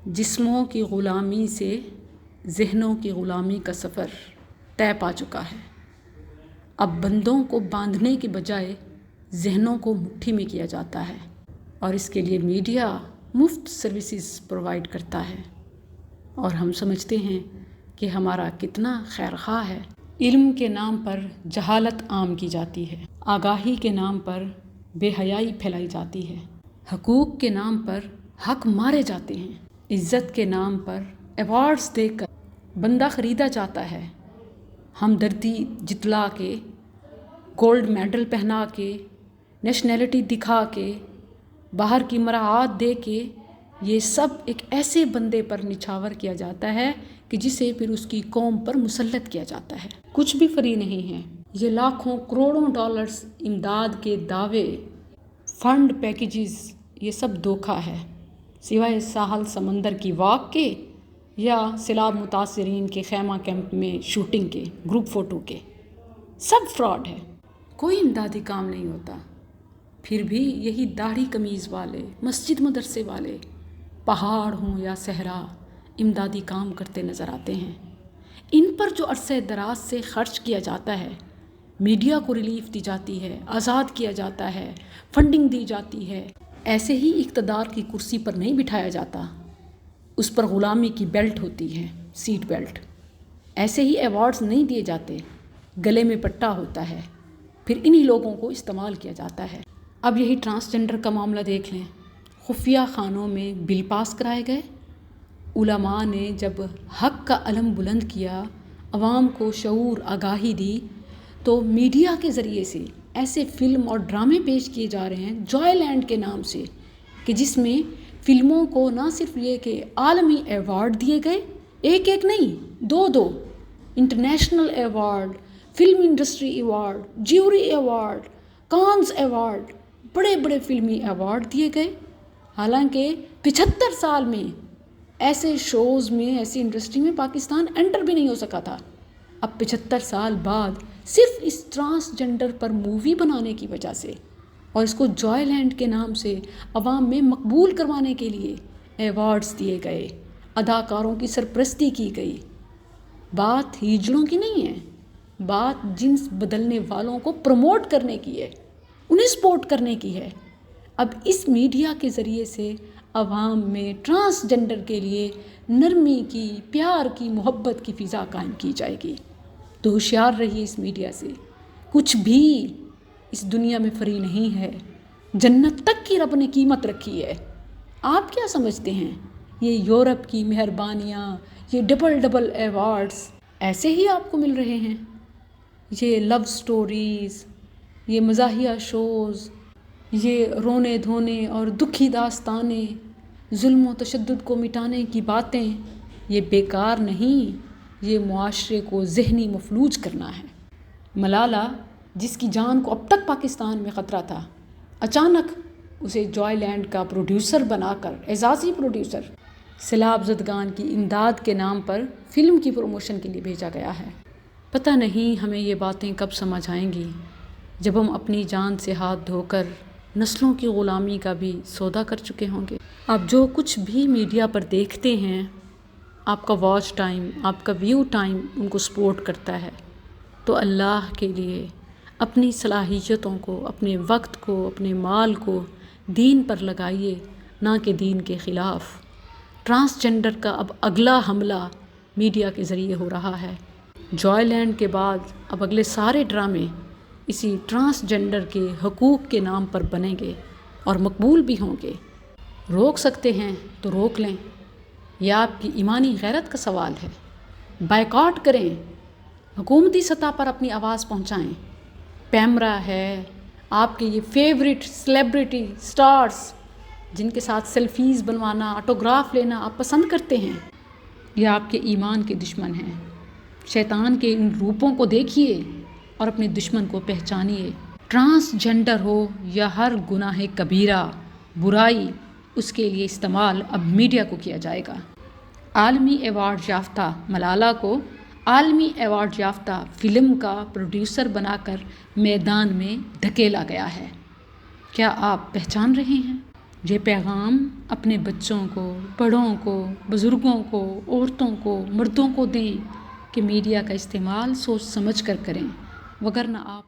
جسموں کی غلامی سے ذہنوں کی غلامی کا سفر طے پا چکا ہے۔ اب بندوں کو باندھنے کی بجائے ذہنوں کو مٹھی میں کیا جاتا ہے، اور اس کے لیے میڈیا مفت سروسز پرووائڈ کرتا ہے، اور ہم سمجھتے ہیں کہ ہمارا کتنا خیر خواہ ہے۔ علم کے نام پر جہالت عام کی جاتی ہے، آگاہی کے نام پر بے حیائی پھیلائی جاتی ہے، حقوق کے نام پر حق مارے جاتے ہیں، عزت کے نام پر ایوارڈز دے کر بندہ خریدا جاتا ہے، ہمدردی جتلا کے، گولڈ میڈل پہنا کے، نیشنلٹی دکھا کے، باہر کی مراعات دے کے، یہ سب ایک ایسے بندے پر نچھاور کیا جاتا ہے کہ جسے پھر اس کی قوم پر مسلط کیا جاتا ہے۔ کچھ بھی فری نہیں ہے۔ یہ لاکھوں کروڑوں ڈالرز امداد کے دعوے، فنڈ پیکیجز، یہ سب دھوکہ ہے، سوائے ساحل سمندر کی واک کے یا سیلاب متاثرین کے خیمہ کیمپ میں شوٹنگ کے، گروپ فوٹو کے، سب فراڈ ہے۔ کوئی امدادی کام نہیں ہوتا، پھر بھی یہی داڑھی قمیض والے، مسجد مدرسے والے، پہاڑ ہوں یا صحرا، امدادی کام کرتے نظر آتے ہیں۔ ان پر جو عرصہ دراز سے خرچ کیا جاتا ہے، میڈیا کو ریلیف دی جاتی ہے، آزاد کیا جاتا ہے، فنڈنگ دی جاتی ہے، ایسے ہی اقتدار کی کرسی پر نہیں بٹھایا جاتا، اس پر غلامی کی بیلٹ ہوتی ہے، سیٹ بیلٹ۔ ایسے ہی ایوارڈز نہیں دیے جاتے، گلے میں پٹا ہوتا ہے، پھر انہی لوگوں کو استعمال کیا جاتا ہے۔ اب یہی ٹرانسجنڈر کا معاملہ دیکھ لیں، خفیہ خانوں میں بل پاس کرائے گئے، علماء نے جب حق کا علم بلند کیا، عوام کو شعور آگاہی دی، تو میڈیا کے ذریعے سے ایسے فلم اور ڈرامے پیش کیے جا رہے ہیں جوائے لینڈ کے نام سے، کہ جس میں فلموں کو نہ صرف یہ کہ عالمی ایوارڈ دیے گئے، ایک ایک نہیں، دو international award, film industry award, jury award, Cannes award, بڑے بڑے فلمی ایوارڈ دیے گئے، حالانکہ 75 سال میں ایسے شوز میں، ایسی انڈسٹری میں پاکستان انٹر بھی نہیں ہو سکا تھا۔ اب 75 سال بعد صرف اس ٹرانسجنڈر پر مووی بنانے کی وجہ سے، اور اس کو جوائے لینڈ کے نام سے عوام میں مقبول کروانے کے لیے ایوارڈز دیے گئے، اداکاروں کی سرپرستی کی گئی۔ بات ہیجڑوں کی نہیں ہے، بات جنس بدلنے والوں کو پروموٹ کرنے کی ہے، انہیں سپورٹ کرنے کی ہے۔ اب اس میڈیا کے ذریعے سے عوام میں ٹرانسجنڈر کے لیے نرمی کی، پیار کی، محبت کی فضا قائم کی جائے گی۔ تو ہوشیار رہیے اس میڈیا سے، کچھ بھی اس دنیا میں فری نہیں ہے، جنت تک کی رب نے قیمت رکھی ہے۔ آپ کیا سمجھتے ہیں یہ یورپ کی مہربانیاں، یہ ڈبل ایوارڈز ایسے ہی آپ کو مل رہے ہیں؟ یہ لو سٹوریز، یہ مزاحیہ شوز، یہ رونے دھونے اور دکھی داستانیں، ظلم و تشدد کو مٹانے کی باتیں، یہ بیکار نہیں، یہ معاشرے کو ذہنی مفلوج کرنا ہے۔ ملالہ، جس کی جان کو اب تک پاکستان میں خطرہ تھا، اچانک اسے جوائے لینڈ کا پروڈیوسر بنا کر، اعزازی پروڈیوسر، سیلاب زدگان کی امداد کے نام پر فلم کی پروموشن کے لیے بھیجا گیا ہے۔ پتہ نہیں ہمیں یہ باتیں کب سمجھ آئیں گی، جب ہم اپنی جان سے ہاتھ دھو کر نسلوں کی غلامی کا بھی سودا کر چکے ہوں گے۔ آپ جو کچھ بھی میڈیا پر دیکھتے ہیں، آپ کا واچ ٹائم، آپ کا ویو ٹائم ان کو سپورٹ کرتا ہے، تو اللہ کے لیے اپنی صلاحیتوں کو، اپنے وقت کو، اپنے مال کو دین پر لگائیے، نہ کہ دین کے خلاف۔ ٹرانسجنڈر کا اب اگلا حملہ میڈیا کے ذریعے ہو رہا ہے۔ جوائے لینڈ کے بعد اب اگلے سارے ڈرامے اسی ٹرانسجنڈر کے حقوق کے نام پر بنیں گے اور مقبول بھی ہوں گے۔ روک سکتے ہیں تو روک لیں، یہ آپ کی ایمانی غیرت کا سوال ہے۔ بائیکاٹ کریں، حکومتی سطح پر اپنی آواز پہنچائیں۔ پیمرا ہے، آپ کے یہ فیورٹ سیلیبریٹی سٹارز جن کے ساتھ سیلفیز بنوانا، آٹوگراف لینا آپ پسند کرتے ہیں، یہ آپ کے ایمان کے دشمن ہیں۔ شیطان کے ان روپوں کو دیکھیے اور اپنے دشمن کو پہچانیے۔ ٹرانسجنڈر ہو یا ہر گناہ کبیرہ، برائی، اس کے لیے استعمال اب میڈیا کو کیا جائے گا۔ عالمی ایوارڈ یافتہ ملالہ کو عالمی ایوارڈ یافتہ فلم کا پروڈیوسر بنا کر میدان میں دھکیلا گیا ہے۔ کیا آپ پہچان رہے ہیں؟ یہ پیغام اپنے بچوں کو، بڑوں کو، بزرگوں کو، عورتوں کو، مردوں کو دیں کہ میڈیا کا استعمال سوچ سمجھ کر کریں، وگرنہ آپ